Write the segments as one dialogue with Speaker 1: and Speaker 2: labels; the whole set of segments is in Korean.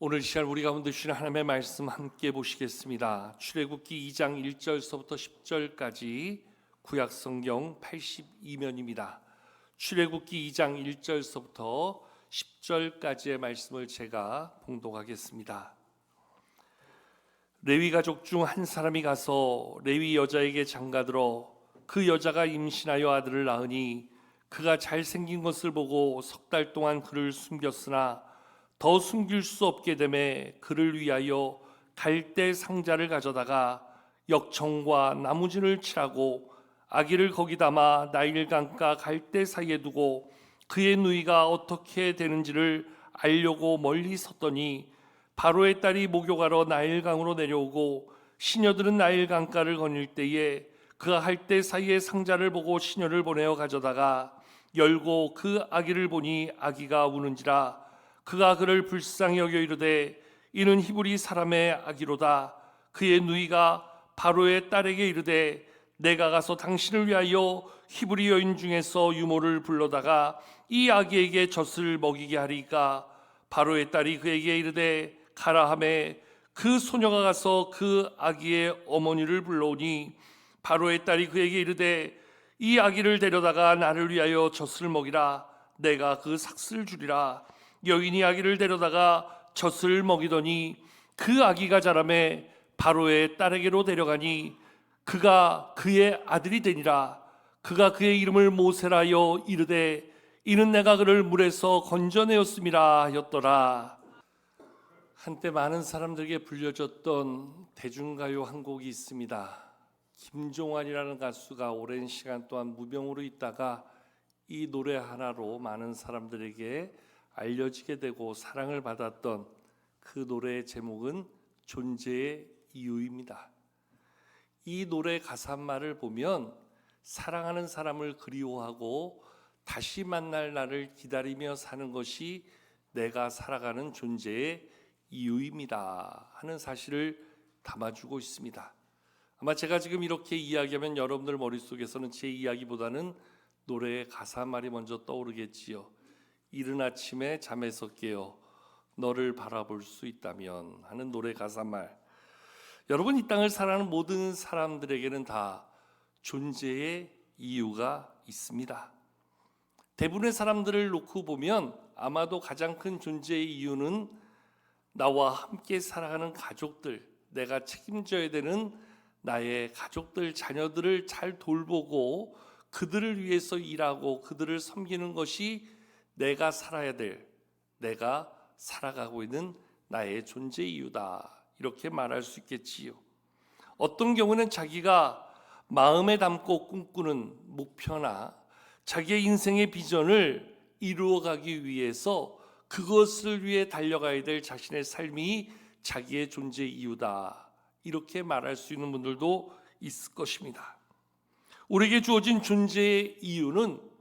Speaker 1: 오늘 시간 우리 가운데 주신 하나님의 말씀 함께 보시겠습니다. 출애굽기 2장 1절서부터 10절까지 구약성경 82면입니다. 출애굽기 2장 1절서부터 10절까지의 말씀을 제가 봉독하겠습니다. 레위 가족 중 한 사람이 가서 레위 여자에게 장가들어 그 여자가 임신하여 아들을 낳으니 그가 잘생긴 것을 보고 석 달 동안 그를 숨겼으나 더 숨길 수 없게 되매 그를 위하여 갈대 상자를 가져다가 역청과 나무진을 칠하고 아기를 거기 담아 나일강가 갈대 사이에 두고 그의 누이가 어떻게 되는지를 알려고 멀리 섰더니 바로의 딸이 목욕하러 나일강으로 내려오고 시녀들은 나일강가를 거닐 때에 그가 갈대 사이에 상자를 보고 시녀를 보내어 가져다가 열고 그 아기를 보니 아기가 우는지라 그가 그를 불쌍히 여겨 이르되 이는 히브리 사람의 아기로다. 그의 누이가 바로의 딸에게 이르되 내가 가서 당신을 위하여 히브리 여인 중에서 유모를 불러다가 이 아기에게 젖을 먹이게 하리까. 바로의 딸이 그에게 이르되 가라 하매 그 소녀가 가서 그 아기의 어머니를 불러오니 바로의 딸이 그에게 이르되 이 아기를 데려다가 나를 위하여 젖을 먹이라. 내가 그 삭슬 주리라. 여인이 아기를 데려다가 젖을 먹이더니 그 아기가 자라매 바로의 딸에게로 데려가니 그가 그의 아들이 되니라. 그가 그의 이름을 모세라 하여 이르되 이는 내가 그를 물에서 건져내었음이라 하였더라. 한때 많은 사람들에게 불려졌던 대중가요 한 곡이 있습니다. 김종환이라는 가수가 오랜 시간 동안 무명으로 있다가 이 노래 하나로 많은 사람들에게 알려지게 되고 사랑을 받았던 그 노래의 제목은 존재의 이유입니다. 이 노래 가사말을 보면 사랑하는 사람을 그리워하고 다시 만날 날을 기다리며 사는 것이 내가 살아가는 존재의 이유입니다 하는 사실을 담아주고 있습니다. 아마 제가 지금 이렇게 이야기하면 여러분들 머릿속에서는 제 이야기보다는 노래의 가사말이 먼저 떠오르겠지요. 이른 아침에 잠에서 깨어 너를 바라볼 수 있다면 하는 노래 가사말. 여러분, 이 땅을 살아가는 모든 사람들에게는 다 존재의 이유가 있습니다. 대부분의 사람들을 놓고 보면 아마도 가장 큰 존재의 이유는 나와 함께 살아가는 가족들, 내가 책임져야 되는 나의 가족들, 자녀들을 잘 돌보고 그들을 위해서 일하고 그들을 섬기는 것이 내가 살아야 될, 내가 살아가고 있는 나의 존재 이유다, 이렇게 말할 수 있겠지요. 어떤 경우는 자기가 마음에 담고 꿈꾸는 목표나 자기의 인생의 비전을 이루어가기 위해서 그것을 위해 달려가야 될 자신의 삶이 자기의 존재 이유다, 이렇게 말할 수 있는 분들도 있을 것입니다. 우리에게 주어진 존재의 이유는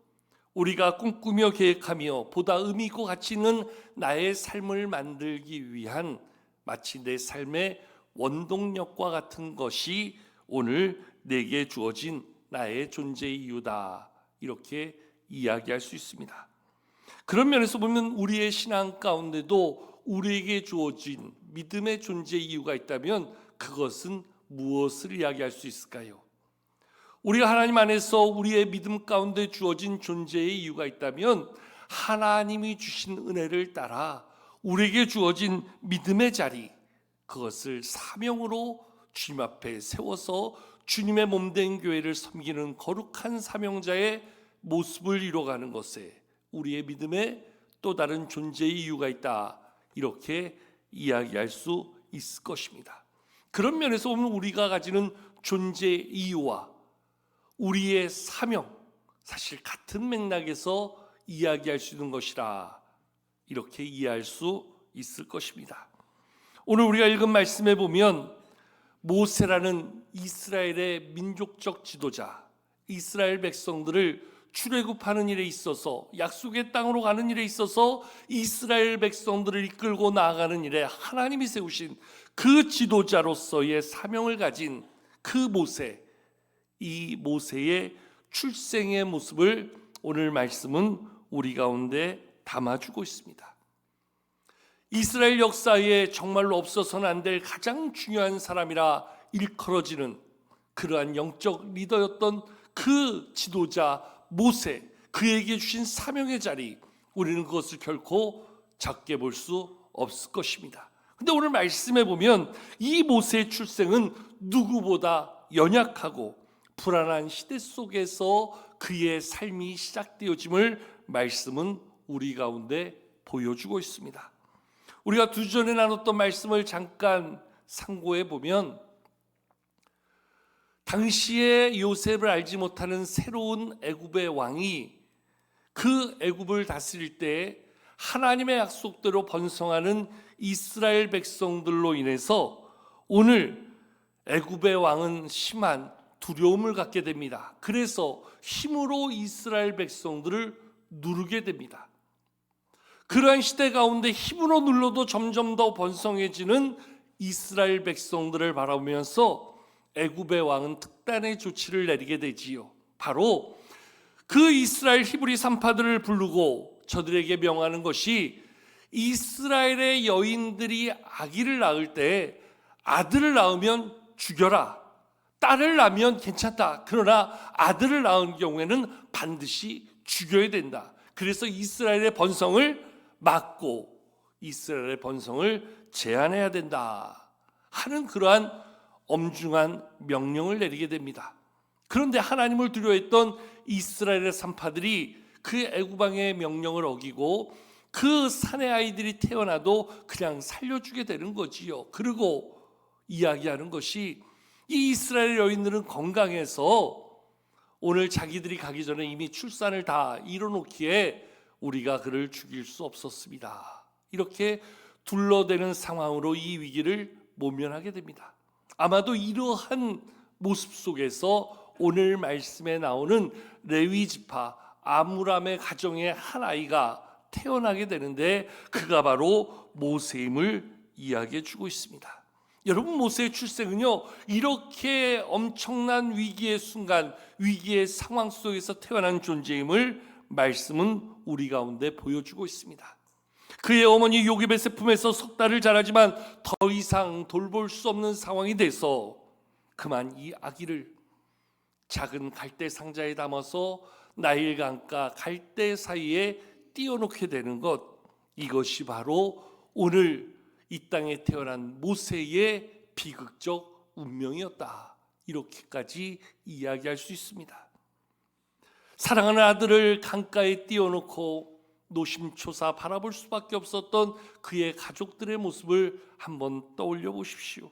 Speaker 1: 우리가 꿈꾸며 계획하며 보다 의미 있고 가치 있는 나의 삶을 만들기 위한 마치 내 삶의 원동력과 같은 것이 오늘 내게 주어진 나의 존재의 이유다, 이렇게 이야기할 수 있습니다. 그런 면에서 보면 우리의 신앙 가운데도 우리에게 주어진 믿음의 존재 이유가 있다면 그것은 무엇을 이야기할 수 있을까요? 우리가 하나님 안에서 우리의 믿음 가운데 주어진 존재의 이유가 있다면 하나님이 주신 은혜를 따라 우리에게 주어진 믿음의 자리, 그것을 사명으로 주님 앞에 세워서 주님의 몸된 교회를 섬기는 거룩한 사명자의 모습을 이뤄가는 것에 우리의 믿음에 또 다른 존재의 이유가 있다, 이렇게 이야기할 수 있을 것입니다. 그런 면에서 보면 우리가 가지는 존재의 이유와 우리의 사명, 사실 같은 맥락에서 이야기할 수 있는 것이라, 이렇게 이해할 수 있을 것입니다. 오늘 우리가 읽은 말씀에 보면 모세라는 이스라엘의 민족적 지도자, 이스라엘 백성들을 출애굽하는 일에 있어서, 약속의 땅으로 가는 일에 있어서 이스라엘 백성들을 이끌고 나아가는 일에 하나님이 세우신 그 지도자로서의 사명을 가진 그 모세, 이 모세의 출생의 모습을 오늘 말씀은 우리 가운데 담아주고 있습니다. 이스라엘 역사에 정말로 없어서는 안 될 가장 중요한 사람이라 일컬어지는 그러한 영적 리더였던 그 지도자 모세, 그에게 주신 사명의 자리, 우리는 그것을 결코 작게 볼 수 없을 것입니다. 근데 오늘 말씀해 보면 이 모세의 출생은 누구보다 연약하고 불안한 시대 속에서 그의 삶이 시작되어짐을 말씀은 우리 가운데 보여주고 있습니다. 우리가 두 주 전에 나눴던 말씀을 잠깐 상고해 보면 당시에 요셉을 알지 못하는 새로운 애굽의 왕이 그 애굽을 다스릴 때 하나님의 약속대로 번성하는 이스라엘 백성들로 인해서 오늘 애굽의 왕은 심한 두려움을 갖게 됩니다. 그래서 힘으로 이스라엘 백성들을 누르게 됩니다. 그러한 시대 가운데 힘으로 눌러도 점점 더 번성해지는 이스라엘 백성들을 바라보면서 애굽의 왕은 특단의 조치를 내리게 되지요. 바로 그 이스라엘 히브리 산파들을 부르고 저들에게 명하는 것이 이스라엘의 여인들이 아기를 낳을 때 아들을 낳으면 죽여라, 딸을 낳으면 괜찮다, 그러나 아들을 낳은 경우에는 반드시 죽여야 된다. 그래서 이스라엘의 번성을 막고 이스라엘의 번성을 제한해야 된다 하는 그러한 엄중한 명령을 내리게 됩니다. 그런데 하나님을 두려워했던 이스라엘의 산파들이 그 애굽 왕의 명령을 어기고 그 사내 아이들이 태어나도 그냥 살려주게 되는 거지요. 그리고 이야기하는 것이 이 이스라엘 여인들은 건강해서 오늘 자기들이 가기 전에 이미 출산을 다 이뤄놓기에 우리가 그를 죽일 수 없었습니다. 이렇게 둘러대는 상황으로 이 위기를 모면하게 됩니다. 아마도 이러한 모습 속에서 오늘 말씀에 나오는 레위 지파 아므람의 가정에 한 아이가 태어나게 되는데 그가 바로 모세임을 이야기해 주고 있습니다. 여러분, 모세의 출생은요, 이렇게 엄청난 위기의 순간, 위기의 상황 속에서 태어난 존재임을 말씀은 우리 가운데 보여주고 있습니다. 그의 어머니 요게벳의 품에서 석 달을 자라지만 더 이상 돌볼 수 없는 상황이 돼서 그만 이 아기를 작은 갈대 상자에 담아서 나일강과 갈대 사이에 띄워놓게 되는 것, 이것이 바로 오늘 이 땅에 태어난 모세의 비극적 운명이었다. 이렇게까지 이야기할 수 있습니다. 사랑하는 아들을 강가에 띄워놓고 노심초사 바라볼 수밖에 없었던 그의 가족들의 모습을 한번 떠올려 보십시오.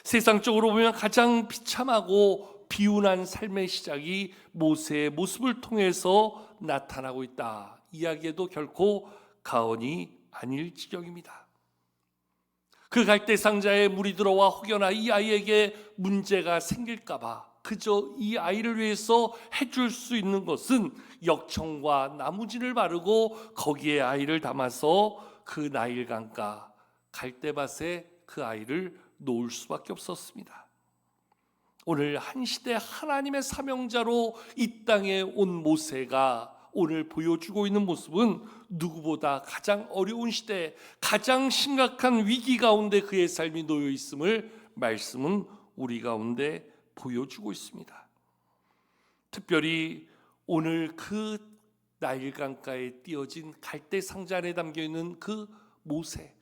Speaker 1: 세상적으로 보면 가장 비참하고 비운한 삶의 시작이 모세의 모습을 통해서 나타나고 있다. 이야기에도 결코 가언이 아닐 지경입니다. 그 갈대 상자에 물이 들어와 혹여나 이 아이에게 문제가 생길까 봐 그저 이 아이를 위해서 해줄 수 있는 것은 역청과 나무진을 바르고 거기에 아이를 담아서 그 나일강가 갈대밭에 그 아이를 놓을 수밖에 없었습니다. 오늘 한 시대 하나님의 사명자로 이 땅에 온 모세가 오늘 보여주고 있는 모습은 누구보다 가장 어려운 시대, 가장 심각한 위기 가운데 그의 삶이 놓여 있음을 말씀은 우리 가운데 보여주고 있습니다. 특별히 오늘 그 나일강가에 띄어진 갈대 상자 안에 담겨 있는 그 모세,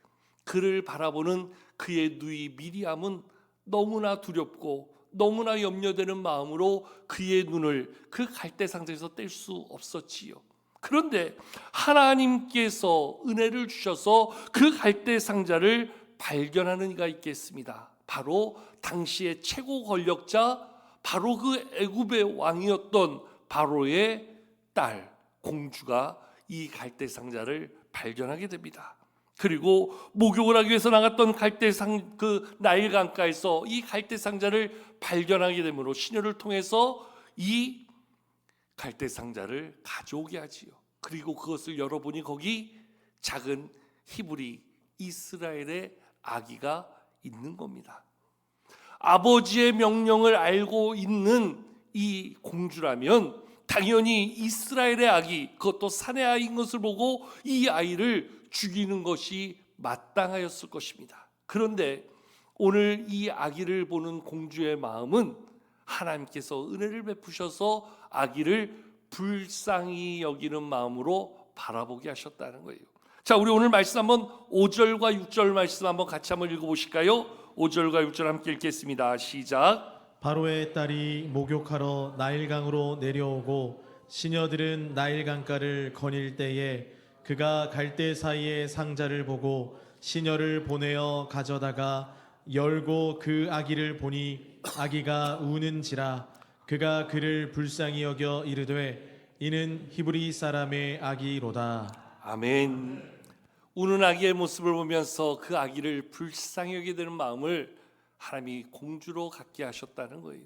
Speaker 1: 그를 바라보는 그의 누이 미리암은 너무나 두렵고 너무나 염려되는 마음으로 그의 눈을 그 갈대 상자에서 뗄 수 없었지요. 그런데 하나님께서 은혜를 주셔서 그 갈대 상자를 발견하는 이가 있겠습니다. 바로 당시의 최고 권력자, 바로 그 애굽의 왕이었던 바로의 딸 공주가 이 갈대 상자를 발견하게 됩니다. 그리고 목욕을 하기 위해서 나갔던 그 나일강가에서 이 갈대 상자를 발견하게 되므로 시녀를 통해서 이 갈대 상자를 가져오게 하지요. 그리고 그것을 열어보니 거기 작은 히브리 이스라엘의 아기가 있는 겁니다. 아버지의 명령을 알고 있는 이 공주라면 당연히 이스라엘의 아기, 그것도 사내 아이인 것을 보고 이 아이를 죽이는 것이 마땅하였을 것입니다. 그런데 오늘 이 아기를 보는 공주의 마음은 하나님께서 은혜를 베푸셔서 아기를 불쌍히 여기는 마음으로 바라보게 하셨다는 거예요. 자, 우리 오늘 말씀 한번 5절과 6절 말씀 한번 같이 한번 읽어보실까요? 5절과 6절 함께 읽겠습니다. 시작.
Speaker 2: 바로의 딸이 목욕하러 나일강으로 내려오고 시녀들은 나일강가를 거닐 때에 그가 갈대 사이에 상자를 보고 시녀를 보내어 가져다가 열고 그 아기를 보니 아기가 우는지라 그가 그를 불쌍히 여겨 이르되 이는 히브리 사람의 아기로다.
Speaker 1: 아멘. 우는 아기의 모습을 보면서 그 아기를 불쌍히 여기게 되는 마음을 하나님이 공주로 갖게 하셨다는 거예요.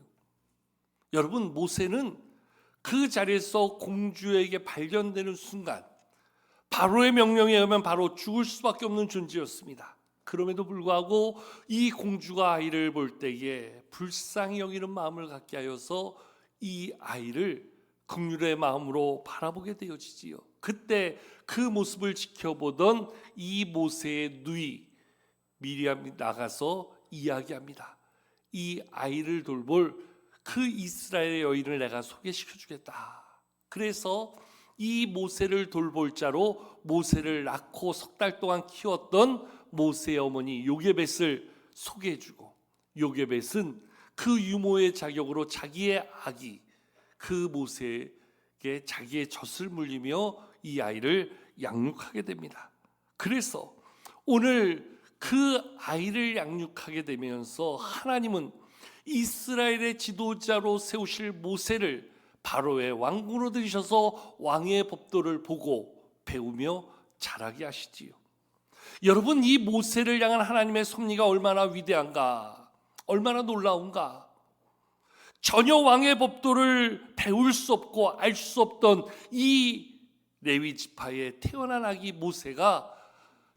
Speaker 1: 여러분, 모세는 그 자리에서 공주에게 발견되는 순간 바로의 명령에 의하면 바로 죽을 수밖에 없는 존재였습니다. 그럼에도 불구하고 이 공주가 아이를 볼 때에 불쌍히 여기는 마음을 갖게 하여서 이 아이를 긍휼의 마음으로 바라보게 되어지지요. 그때 그 모습을 지켜보던 이 모세의 누이 미리암이 나가서 이야기합니다. 이 아이를 돌볼 그 이스라엘의 여인을 내가 소개시켜 주겠다. 그래서 이 모세를 돌볼 자로 모세를 낳고 석 달 동안 키웠던 모세의 어머니 요게벳을 소개해주고, 요게벳은 그 유모의 자격으로 자기의 아기 그 모세에게 자기의 젖을 물리며 이 아이를 양육하게 됩니다. 그래서 오늘 그 아이를 양육하게 되면서 하나님은 이스라엘의 지도자로 세우실 모세를 바로의 왕궁으로 들이셔서 왕의 법도를 보고 배우며 자라게 하시지요. 여러분, 이 모세를 향한 하나님의 섭리가 얼마나 위대한가, 얼마나 놀라운가. 전혀 왕의 법도를 배울 수 없고 알 수 없던 이 레위 지파에 태어난 아기 모세가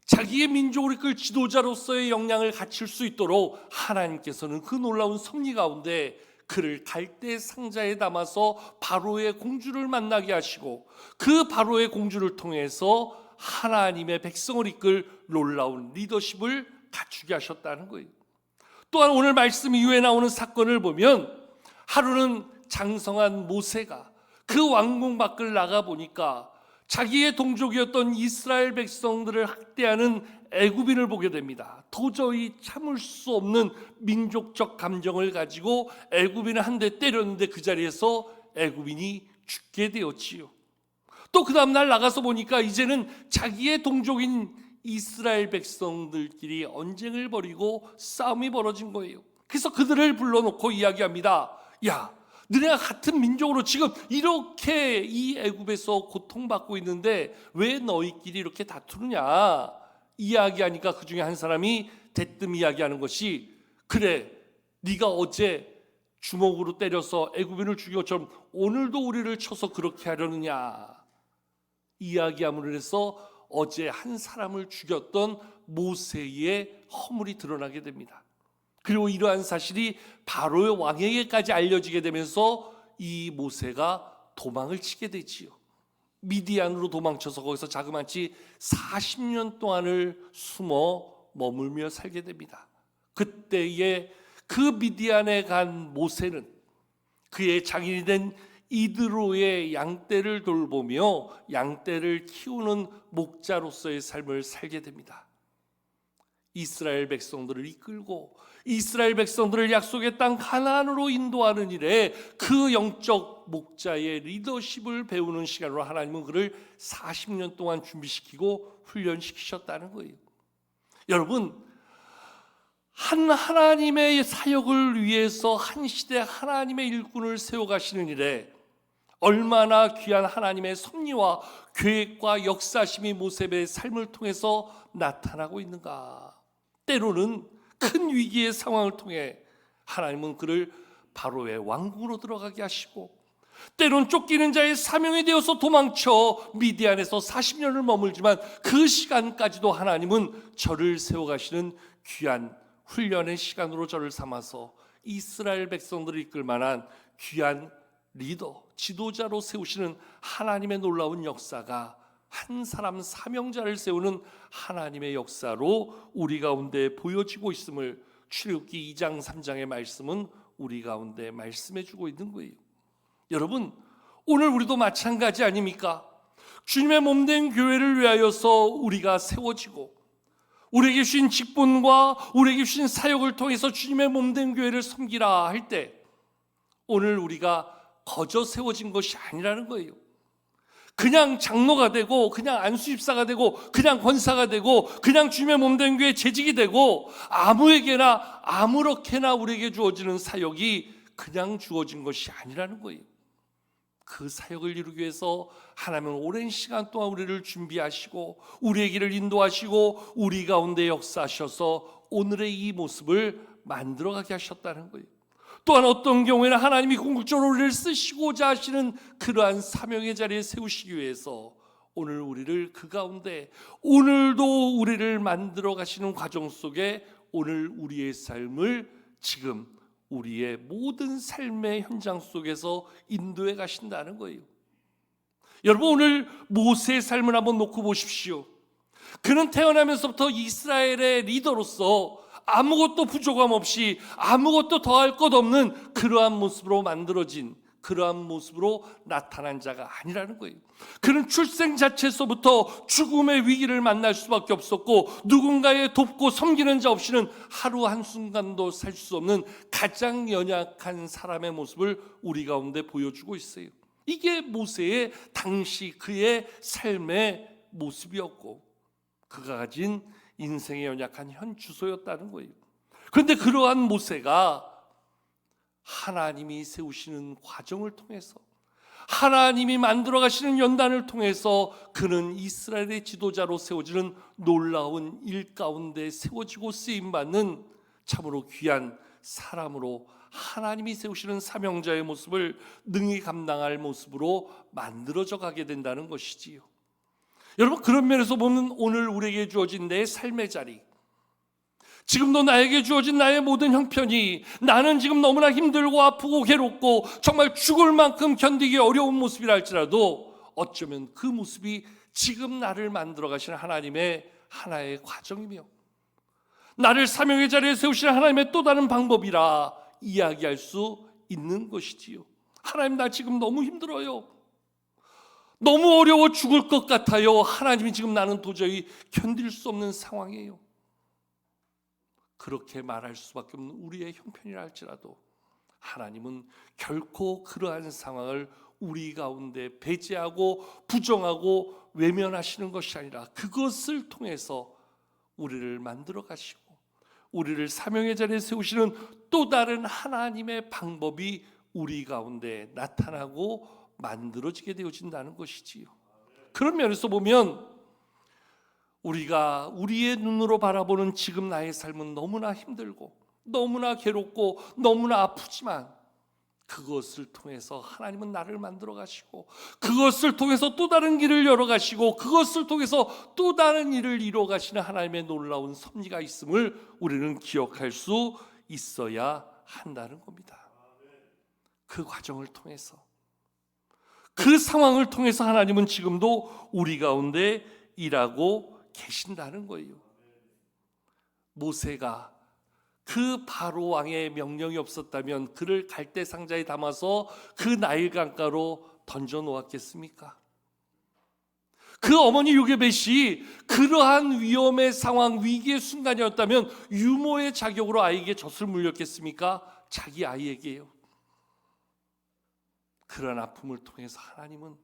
Speaker 1: 자기의 민족을 이끌 지도자로서의 역량을 갖출 수 있도록 하나님께서는 그 놀라운 섭리 가운데 그를 갈대 상자에 담아서 바로의 공주를 만나게 하시고 그 바로의 공주를 통해서 하나님의 백성을 이끌 놀라운 리더십을 갖추게 하셨다는 거예요. 또한 오늘 말씀 이후에 나오는 사건을 보면 하루는 장성한 모세가 그 왕궁 밖을 나가보니까 자기의 동족이었던 이스라엘 백성들을 학대하는 애굽인을 보게 됩니다. 도저히 참을 수 없는 민족적 감정을 가지고 애굽인을 한 대 때렸는데 그 자리에서 애굽인이 죽게 되었지요. 또 그 다음날 나가서 보니까 이제는 자기의 동족인 이스라엘 백성들끼리 언쟁을 벌이고 싸움이 벌어진 거예요. 그래서 그들을 불러놓고 이야기합니다. 야, 너네가 같은 민족으로 지금 이렇게 이 애굽에서 고통받고 있는데 왜 너희끼리 이렇게 다투느냐 이야기하니까 그 중에 한 사람이 대뜸 이야기하는 것이, 그래, 네가 어제 주먹으로 때려서 애굽인을 죽인 것처럼 오늘도 우리를 쳐서 그렇게 하려느냐 이야기함으로 해서 어제 한 사람을 죽였던 모세의 허물이 드러나게 됩니다. 그리고 이러한 사실이 바로의 왕에게까지 알려지게 되면서 이 모세가 도망을 치게 되지요. 미디안으로 도망쳐서 거기서 자그마치 40년 동안을 숨어 머물며 살게 됩니다. 그때에 그 미디안에 간 모세는 그의 장인이 된 이드로의 양떼를 돌보며 양떼를 키우는 목자로서의 삶을 살게 됩니다. 이스라엘 백성들을 이끌고 이스라엘 백성들을 약속의 땅 가나안으로 인도하는 일에 그 영적 목자의 리더십을 배우는 시간으로 하나님은 그를 40년 동안 준비시키고 훈련시키셨다는 거예요. 여러분, 한 하나님의 사역을 위해서 한 시대 하나님의 일꾼을 세워가시는 일에 얼마나 귀한 하나님의 섭리와 계획과 역사심이 모세의 삶을 통해서 나타나고 있는가. 때로는 큰 위기의 상황을 통해 하나님은 그를 바로의 왕궁으로 들어가게 하시고, 때론 쫓기는 자의 사명이 되어서 도망쳐 미디안에서 40년을 머물지만 그 시간까지도 하나님은 저를 세워가시는 귀한 훈련의 시간으로 저를 삼아서 이스라엘 백성들을 이끌 만한 귀한 리더, 지도자로 세우시는 하나님의 놀라운 역사가 한 사람 사명자를 세우는 하나님의 역사로 우리 가운데 보여지고 있음을 출애굽기 2장 3장의 말씀은 우리 가운데 말씀해 주고 있는 거예요. 여러분, 오늘 우리도 마찬가지 아닙니까? 주님의 몸된 교회를 위하여서 우리가 세워지고 우리에게 주신 직분과 우리에게 주신 사역을 통해서 주님의 몸된 교회를 섬기라 할 때 오늘 우리가 거저 세워진 것이 아니라는 거예요. 그냥 장로가 되고 그냥 안수집사가 되고 그냥 권사가 되고 그냥 주님의 몸된 교회 재직이 되고 아무에게나 아무렇게나 우리에게 주어지는 사역이 그냥 주어진 것이 아니라는 거예요. 그 사역을 이루기 위해서 하나님은 오랜 시간 동안 우리를 준비하시고 우리의 길을 인도하시고 우리 가운데 역사하셔서 오늘의 이 모습을 만들어가게 하셨다는 거예요. 또한 어떤 경우에는 하나님이 궁극적으로 우리를 쓰시고자 하시는 그러한 사명의 자리에 세우시기 위해서 오늘 우리를 그 가운데 오늘도 우리를 만들어 가시는 과정 속에 오늘 우리의 삶을 지금 우리의 모든 삶의 현장 속에서 인도해 가신다는 거예요. 여러분, 오늘 모세의 삶을 한번 놓고 보십시오. 그는 태어나면서부터 이스라엘의 리더로서 아무것도 부족함 없이 아무것도 더할 것 없는 그러한 모습으로 만들어진 그러한 모습으로 나타난 자가 아니라는 거예요. 그는 출생 자체에서부터 죽음의 위기를 만날 수밖에 없었고 누군가의 돕고 섬기는 자 없이는 하루 한순간도 살 수 없는 가장 연약한 사람의 모습을 우리 가운데 보여주고 있어요. 이게 모세의 당시 그의 삶의 모습이었고 그가 가진 인생의 연약한 현 주소였다는 거예요. 그런데 그러한 모세가 하나님이 세우시는 과정을 통해서 하나님이 만들어 가시는 연단을 통해서 그는 이스라엘의 지도자로 세워지는 놀라운 일 가운데 세워지고 쓰임받는 참으로 귀한 사람으로 하나님이 세우시는 사명자의 모습을 능히 감당할 모습으로 만들어져 가게 된다는 것이지요. 여러분, 그런 면에서 보면 오늘 우리에게 주어진 내 삶의 자리, 지금도 나에게 주어진 나의 모든 형편이 나는 지금 너무나 힘들고 아프고 괴롭고 정말 죽을 만큼 견디기 어려운 모습이라 할지라도 어쩌면 그 모습이 지금 나를 만들어 가시는 하나님의 하나의 과정이며 나를 사명의 자리에 세우시는 하나님의 또 다른 방법이라 이야기할 수 있는 것이지요. 하나님, 나 지금 너무 힘들어요. 너무 어려워 죽을 것 같아요. 하나님이 지금 나는 도저히 견딜 수 없는 상황이에요. 그렇게 말할 수밖에 없는 우리의 형편이라 할지라도 하나님은 결코 그러한 상황을 우리 가운데 배제하고 부정하고 외면하시는 것이 아니라 그것을 통해서 우리를 만들어 가시고 우리를 사명의 자리에 세우시는 또 다른 하나님의 방법이 우리 가운데 나타나고 만들어지게 되어진다는 것이지요. 그런 면에서 보면 우리가 우리의 눈으로 바라보는 지금 나의 삶은 너무나 힘들고 너무나 괴롭고 너무나 아프지만 그것을 통해서 하나님은 나를 만들어 가시고 그것을 통해서 또 다른 길을 열어 가시고 그것을 통해서 또 다른 일을 이루어 가시는 하나님의 놀라운 섭리가 있음을 우리는 기억할 수 있어야 한다는 겁니다. 그 과정을 통해서 그 상황을 통해서 하나님은 지금도 우리 가운데 일하고 계신다는 거예요. 모세가 그 바로 왕의 명령이 없었다면 그를 갈대 상자에 담아서 그 나일 강가로 던져 놓았겠습니까? 그 어머니 요게벳이 그러한 위험의 상황, 위기의 순간이었다면 유모의 자격으로 아이에게 젖을 물렸겠습니까? 자기 아이에게요. 그런 아픔을 통해서 하나님은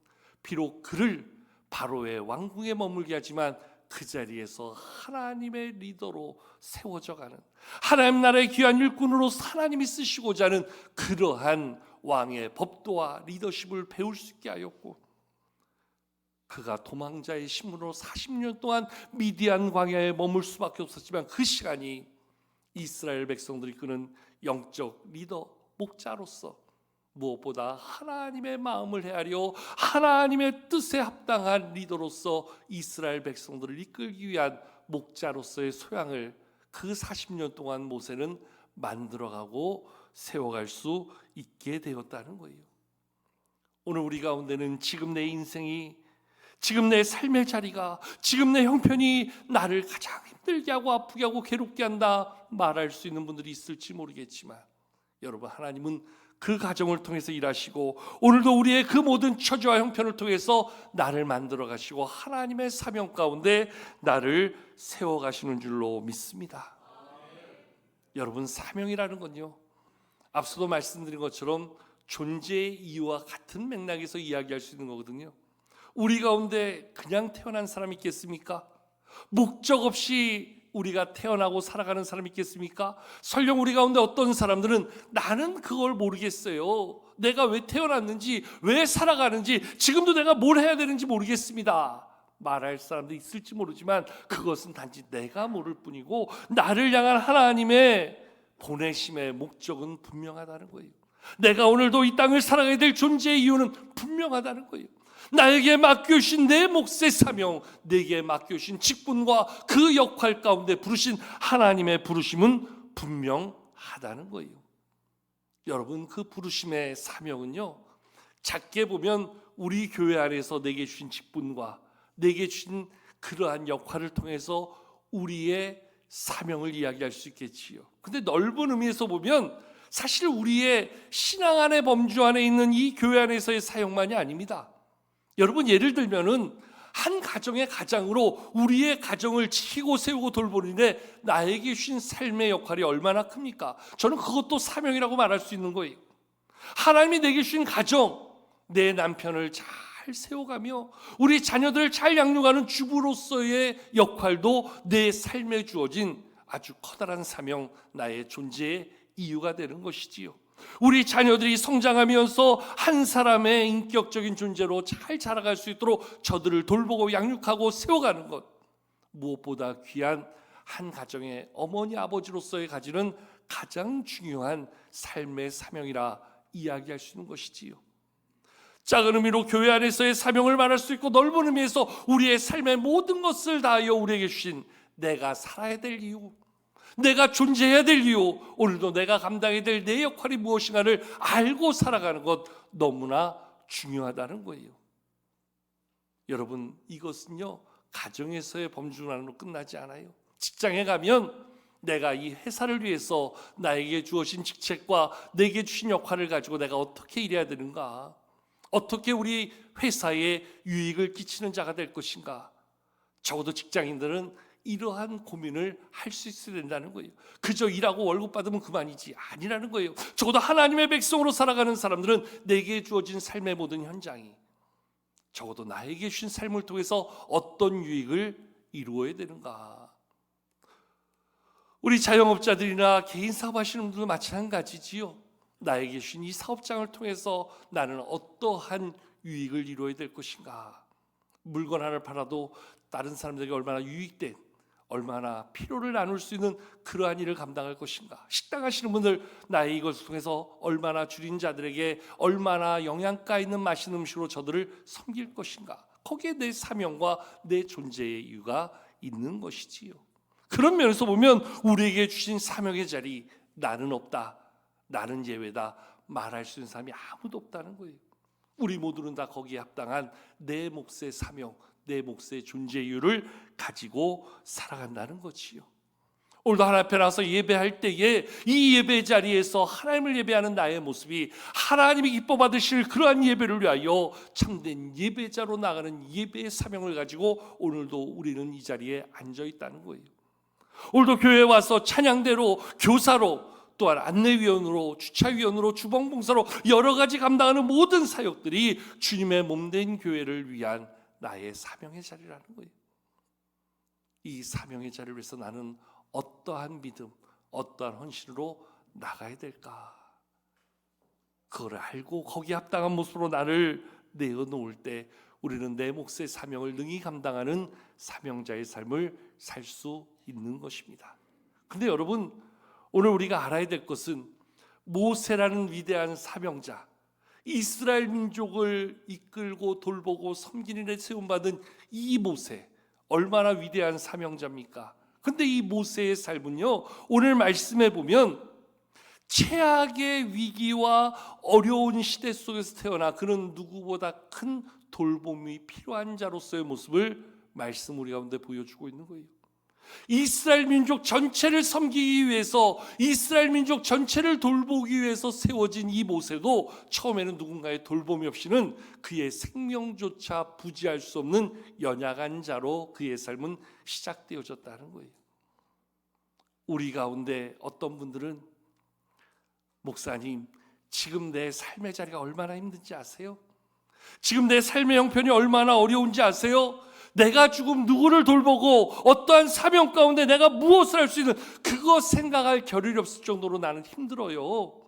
Speaker 1: 비록 그를 바로의 왕궁에 머물게 하지만 그 자리에서 하나님의 리더로 세워져가는 하나님 나라의 귀한 일꾼으로 하나님이 쓰시고자 하는 그러한 왕의 법도와 리더십을 배울 수 있게 하였고 그가 도망자의 신분으로 40년 동안 미디안 광야에 머물 수밖에 없었지만 그 시간이 이스라엘 백성들이 이끄는 영적 리더, 목자로서 무엇보다 하나님의 마음을 헤아려 하나님의 뜻에 합당한 리더로서 이스라엘 백성들을 이끌기 위한 목자로서의 소양을 그 40년 동안 모세는 만들어가고 세워갈 수 있게 되었다는 거예요. 오늘 우리 가운데는 지금 내 인생이 지금 내 삶의 자리가, 지금 내 형편이 나를 가장 힘들게 하고 아프게 하고 괴롭게 한다 말할 수 있는 분들이 있을지 모르겠지만, 여러분, 하나님은 그 가정을 통해서 일하시고 오늘도 우리의 그 모든 처지와 형편을 통해서 나를 만들어 가시고 하나님의 사명 가운데 나를 세워 가시는 줄로 믿습니다. 여러분, 사명이라는 건요, 앞서도 말씀드린 것처럼 존재의 이유와 같은 맥락에서 이야기할 수 있는 거거든요. 우리 가운데 그냥 태어난 사람이 있겠습니까? 목적 없이 우리가 태어나고 살아가는 사람이 있겠습니까? 설령 우리 가운데 어떤 사람들은 나는 그걸 모르겠어요, 내가 왜 태어났는지, 왜 살아가는지, 지금도 내가 뭘 해야 되는지 모르겠습니다 말할 사람도 있을지 모르지만, 그것은 단지 내가 모를 뿐이고 나를 향한 하나님의 보내심의 목적은 분명하다는 거예요. 내가 오늘도 이 땅을 살아가야 될 존재의 이유는 분명하다는 거예요. 나에게 맡겨주신 내 몫의 사명, 내게 맡겨주신 직분과 그 역할 가운데 부르신 하나님의 부르심은 분명하다는 거예요. 여러분, 그 부르심의 사명은요, 작게 보면 우리 교회 안에서 내게 주신 직분과 내게 주신 그러한 역할을 통해서 우리의 사명을 이야기할 수 있겠지요. 근데 넓은 의미에서 보면 사실 우리의 신앙 안에 범주 안에 있는 이 교회 안에서의 사역만이 아닙니다. 여러분, 예를 들면은 한 가정의 가장으로 우리의 가정을 지키고 세우고 돌보는데 나에게 주신 삶의 역할이 얼마나 큽니까? 저는 그것도 사명이라고 말할 수 있는 거예요. 하나님이 내게 주신 가정, 내 남편을 잘 세워가며 우리 자녀들을 잘 양육하는 주부로서의 역할도 내 삶에 주어진 아주 커다란 사명, 나의 존재의 이유가 되는 것이지요. 우리 자녀들이 성장하면서 한 사람의 인격적인 존재로 잘 자라갈 수 있도록 저들을 돌보고 양육하고 세워가는 것, 무엇보다 귀한 한 가정의 어머니 아버지로서의 가지는 가장 중요한 삶의 사명이라 이야기할 수 있는 것이지요. 작은 의미로 교회 안에서의 사명을 말할 수 있고, 넓은 의미에서 우리의 삶의 모든 것을 다하여 우리에게 주신 내가 살아야 될 이유, 내가 존재해야 될 이유, 오늘도 내가 감당해야 될 내 역할이 무엇인가를 알고 살아가는 것, 너무나 중요하다는 거예요. 여러분, 이것은요, 가정에서의 범주만으로 끝나지 않아요. 직장에 가면 내가 이 회사를 위해서 나에게 주어진 직책과 내게 주신 역할을 가지고 내가 어떻게 일해야 되는가, 어떻게 우리 회사에 유익을 끼치는 자가 될 것인가, 적어도 직장인들은 이러한 고민을 할 수 있어야 된다는 거예요. 그저 일하고 월급 받으면 그만이지 아니라는 거예요. 적어도 하나님의 백성으로 살아가는 사람들은 내게 주어진 삶의 모든 현장이 적어도 나에게 주신 삶을 통해서 어떤 유익을 이루어야 되는가. 우리 자영업자들이나 개인 사업하시는 분들도 마찬가지지요. 나에게 주신 이 사업장을 통해서 나는 어떠한 유익을 이루어야 될 것인가. 물건 하나를 팔아도 다른 사람들에게 얼마나 유익된, 얼마나 피로를 나눌 수 있는 그러한 일을 감당할 것인가. 식당 하시는 분들, 나의 이것을 통해서 얼마나 줄인 자들에게 얼마나 영양가 있는 맛있는 음식으로 저들을 섬길 것인가. 거기에 내 사명과 내 존재의 이유가 있는 것이지요. 그런 면에서 보면 우리에게 주신 사명의 자리, 나는 없다, 나는 예외다 말할 수 있는 사람이 아무도 없다는 거예요. 우리 모두는 다 거기에 합당한 내 몫의 사명, 내 몫의 존재 이유를 가지고 살아간다는 거지요. 오늘도 하나님 앞에 나서 예배할 때에 이 예배 자리에서 하나님을 예배하는 나의 모습이 하나님이 기뻐 받으실 그러한 예배를 위하여 참된 예배자로 나가는 예배의 사명을 가지고 오늘도 우리는 이 자리에 앉아 있다는 거예요. 오늘도 교회에 와서 찬양대로, 교사로, 또한 안내위원으로, 주차위원으로, 주방봉사로 여러 가지 감당하는 모든 사역들이 주님의 몸된 교회를 위한 나의 사명의 자리라는 거예요. 이 사명의 자리를 위해서 나는 어떠한 믿음, 어떠한 헌신으로 나가야 될까? 그걸 알고 거기에 합당한 모습으로 나를 내어놓을 때 우리는 내 몫의 사명을 능히 감당하는 사명자의 삶을 살 수 있는 것입니다. 근데 여러분, 오늘 우리가 알아야 될 것은 모세라는 위대한 사명자, 이스라엘 민족을 이끌고 돌보고 섬기는 데 세움받은 이 모세, 얼마나 위대한 사명자입니까? 근데 이 모세의 삶은요, 오늘 말씀해 보면 최악의 위기와 어려운 시대 속에서 태어나 그는 누구보다 큰 돌봄이 필요한 자로서의 모습을 말씀 우리 가운데 보여주고 있는 거예요. 이스라엘 민족 전체를 섬기기 위해서, 이스라엘 민족 전체를 돌보기 위해서 세워진 이 모세도 처음에는 누군가의 돌봄이 없이는 그의 생명조차 부지할 수 없는 연약한 자로 그의 삶은 시작되어졌다는 거예요. 우리 가운데 어떤 분들은 목사님, 지금 내 삶의 자리가 얼마나 힘든지 아세요? 지금 내 삶의 형편이 얼마나 어려운지 아세요? 내가 죽음 누구를 돌보고 어떠한 사명 가운데 내가 무엇을 할 수 있는, 그거 생각할 겨를이 없을 정도로 나는 힘들어요.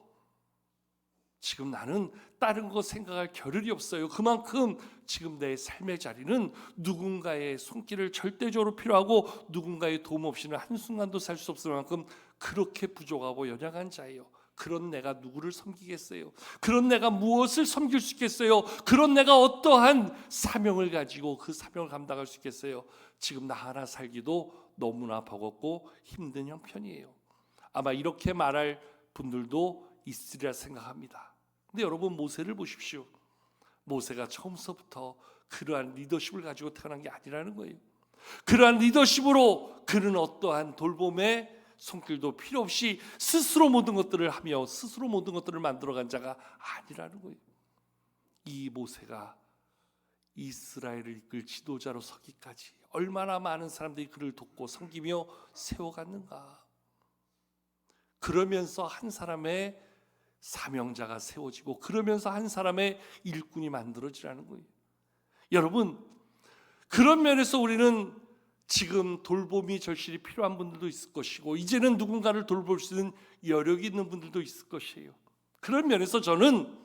Speaker 1: 지금 나는 다른 거 생각할 겨를이 없어요. 그만큼 지금 내 삶의 자리는 누군가의 손길을 절대적으로 필요하고 누군가의 도움 없이는 한순간도 살 수 없을 만큼 그렇게 부족하고 연약한 자예요. 그런 내가 누구를 섬기겠어요? 그런 내가 무엇을 섬길 수 있겠어요? 그런 내가 어떠한 사명을 가지고 그 사명을 감당할 수 있겠어요? 지금 나 하나 살기도 너무나 버겁고 힘든 형편이에요. 아마 이렇게 말할 분들도 있으리라 생각합니다. 근데 여러분, 모세를 보십시오. 모세가 처음서부터 그러한 리더십을 가지고 태어난 게 아니라는 거예요. 그러한 리더십으로 그는 어떠한 돌봄의 손길도 필요 없이 스스로 모든 것들을 하며 스스로 모든 것들을 만들어간 자가 아니라는 거예요. 이 모세가 이스라엘을 이끌 지도자로 서기까지 얼마나 많은 사람들이 그를 돕고 섬기며 세워갔는가. 그러면서 한 사람의 사명자가 세워지고 그러면서 한 사람의 일꾼이 만들어지라는 거예요. 여러분, 그런 면에서 우리는 지금 돌봄이 절실히 필요한 분들도 있을 것이고 이제는 누군가를 돌볼 수 있는 여력이 있는 분들도 있을 것이에요. 그런 면에서 저는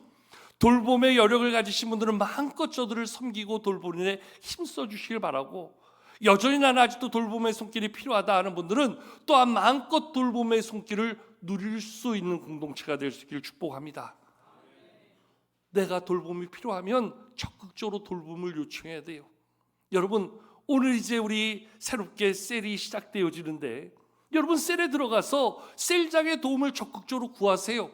Speaker 1: 돌봄의 여력을 가지신 분들은 마음껏 저들을 섬기고 돌보는 데 힘써 주시길 바라고, 여전히 나는 아직도 돌봄의 손길이 필요하다 하는 분들은 또한 마음껏 돌봄의 손길을 누릴 수 있는 공동체가 될 수 있기를 축복합니다. 내가 돌봄이 필요하면 적극적으로 돌봄을 요청해야 돼요. 여러분, 오늘 이제 우리 새롭게 셀이 시작되어지는데 여러분, 셀에 들어가서 셀장의 도움을 적극적으로 구하세요.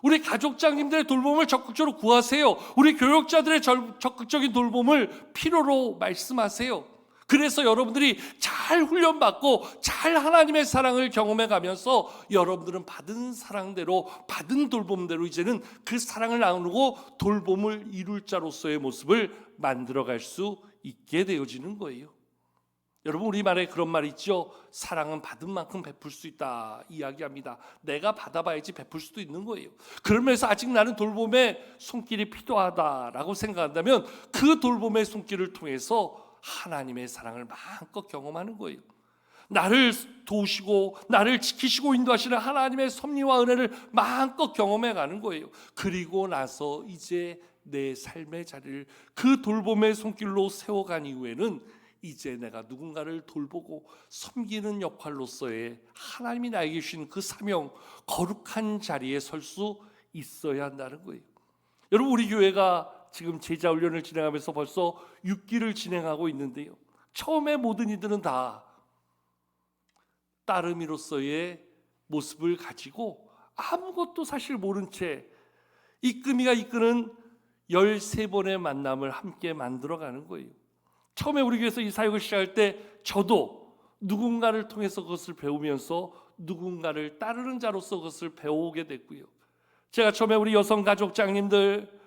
Speaker 1: 우리 가족장님들의 돌봄을 적극적으로 구하세요. 우리 교역자들의 적극적인 돌봄을 필요로 말씀하세요. 그래서 여러분들이 잘 훈련받고 잘 하나님의 사랑을 경험해 가면서 여러분들은 받은 사랑대로, 받은 돌봄대로 이제는 그 사랑을 나누고 돌봄을 이룰 자로서의 모습을 만들어갈 수 있게 되어지는 거예요. 여러분, 우리말에 그런 말이 있죠. 사랑은 받은 만큼 베풀 수 있다 이야기합니다. 내가 받아봐야지 베풀 수도 있는 거예요. 그러면서 아직 나는 돌봄의 손길이 필요하다라고 생각한다면 그 돌봄의 손길을 통해서 하나님의 사랑을 마음껏 경험하는 거예요. 나를 도우시고 나를 지키시고 인도하시는 하나님의 섭리와 은혜를 마음껏 경험해 가는 거예요. 그리고 나서 이제 내 삶의 자리를 그 돌봄의 손길로 세워간 이후에는 이제 내가 누군가를 돌보고 섬기는 역할로서의 하나님이 나에게 주신 그 사명, 거룩한 자리에 설 수 있어야 한다는 거예요. 여러분, 우리 교회가 지금 제자 훈련을 진행하면서 벌써 6기를 진행하고 있는데요, 처음에 모든 이들은 다 따름이로서의 모습을 가지고 아무것도 사실 모른 채 이끌이가 이끄는 13번의 만남을 함께 만들어가는 거예요. 처음에 우리 교회에서 이 사역을 시작할 때 저도 누군가를 통해서 그것을 배우면서 누군가를 따르는 자로서 그것을 배우게 됐고요. 제가 처음에 우리 여성 가족장님들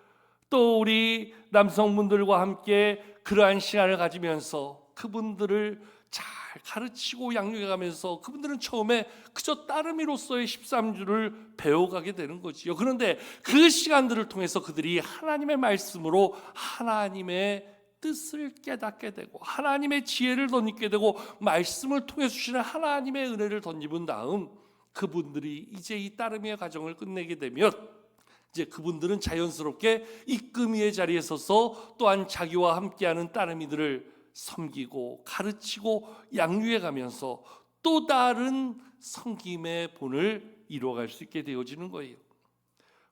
Speaker 1: 또 우리 남성분들과 함께 그러한 시간을 가지면서 그분들을 잘 가르치고 양육해가면서 그분들은 처음에 그저 따르미로서의 13주를 배워가게 되는 거지요. 그런데 그 시간들을 통해서 그들이 하나님의 말씀으로 하나님의 뜻을 깨닫게 되고 하나님의 지혜를 덧입게 되고 말씀을 통해 주시는 하나님의 은혜를 덧입은 다음 그분들이 이제 이 따르미의 과정을 끝내게 되면 이제 그분들은 자연스럽게 이끄미의 자리에 서서 또한 자기와 함께하는 따르미들을 섬기고 가르치고 양육해 가면서 또 다른 섬김의 본을 이루어갈 수 있게 되어지는 거예요.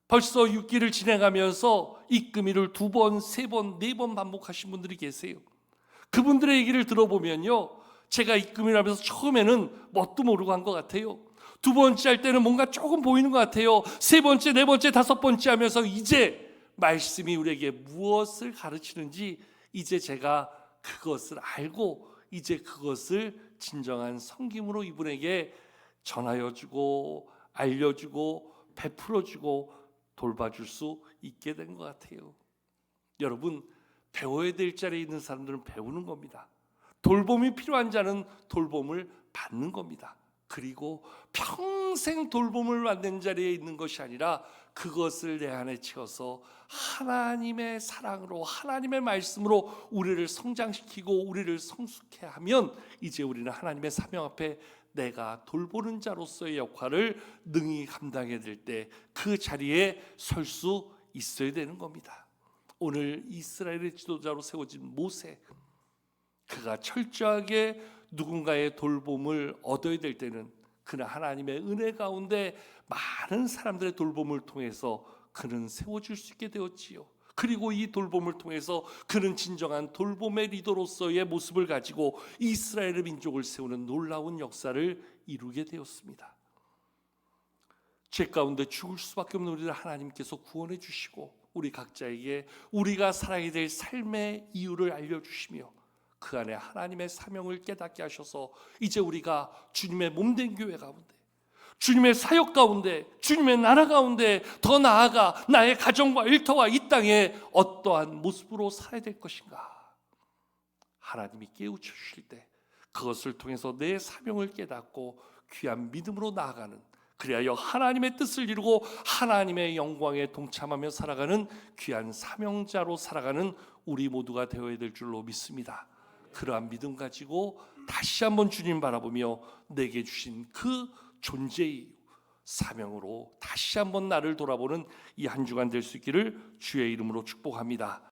Speaker 1: 벌써 6기를 진행하면서 이끄미를 2번, 3번, 4번 반복하신 분들이 계세요. 그분들의 얘기를 들어보면요, 제가 이끄미를 하면서 처음에는 뭣도 모르고 한 것 같아요. 2번째 할 때는 뭔가 조금 보이는 것 같아요. 3번째, 4번째, 5번째 하면서 이제 말씀이 우리에게 무엇을 가르치는지 이제 제가 그것을 알고 이제 그것을 진정한 섬김으로 이분에게 전하여주고 알려주고 베풀어주고 돌봐줄 수 있게 된 것 같아요. 여러분, 배워야 될 자리에 있는 사람들은 배우는 겁니다. 돌봄이 필요한 자는 돌봄을 받는 겁니다. 그리고 평생 돌봄을 받는 자리에 있는 것이 아니라 그것을 내 안에 채워서 하나님의 사랑으로 하나님의 말씀으로 우리를 성장시키고 우리를 성숙해 하면 이제 우리는 하나님의 사명 앞에 내가 돌보는 자로서의 역할을 능히 감당해야 될 때 그 자리에 설 수 있어야 되는 겁니다. 오늘 이스라엘의 지도자로 세워진 모세, 그가 철저하게 누군가의 돌봄을 얻어야 될 때는 그는 하나님의 은혜 가운데 많은 사람들의 돌봄을 통해서 그는 세워질 수 있게 되었지요. 그리고 이 돌봄을 통해서 그는 진정한 돌봄의 리더로서의 모습을 가지고 이스라엘의 민족을 세우는 놀라운 역사를 이루게 되었습니다. 죄 가운데 죽을 수밖에 없는 우리를 하나님께서 구원해 주시고 우리 각자에게 우리가 살아야 될 삶의 이유를 알려주시며 그 안에 하나님의 사명을 깨닫게 하셔서 이제 우리가 주님의 몸된 교회 가운데, 주님의 사역 가운데, 주님의 나라 가운데, 더 나아가 나의 가정과 일터와 이 땅에 어떠한 모습으로 살아야 될 것인가 하나님이 깨우쳐 주실 때 그것을 통해서 내 사명을 깨닫고 귀한 믿음으로 나아가는, 그리하여 하나님의 뜻을 이루고 하나님의 영광에 동참하며 살아가는 귀한 사명자로 살아가는 우리 모두가 되어야 될 줄로 믿습니다. 그러한 믿음 가지고 다시 한번 주님 바라보며 내게 주신 그 존재의 사명으로 다시 한번 나를 돌아보는 이 한 주간 될 수 있기를 주의 이름으로 축복합니다.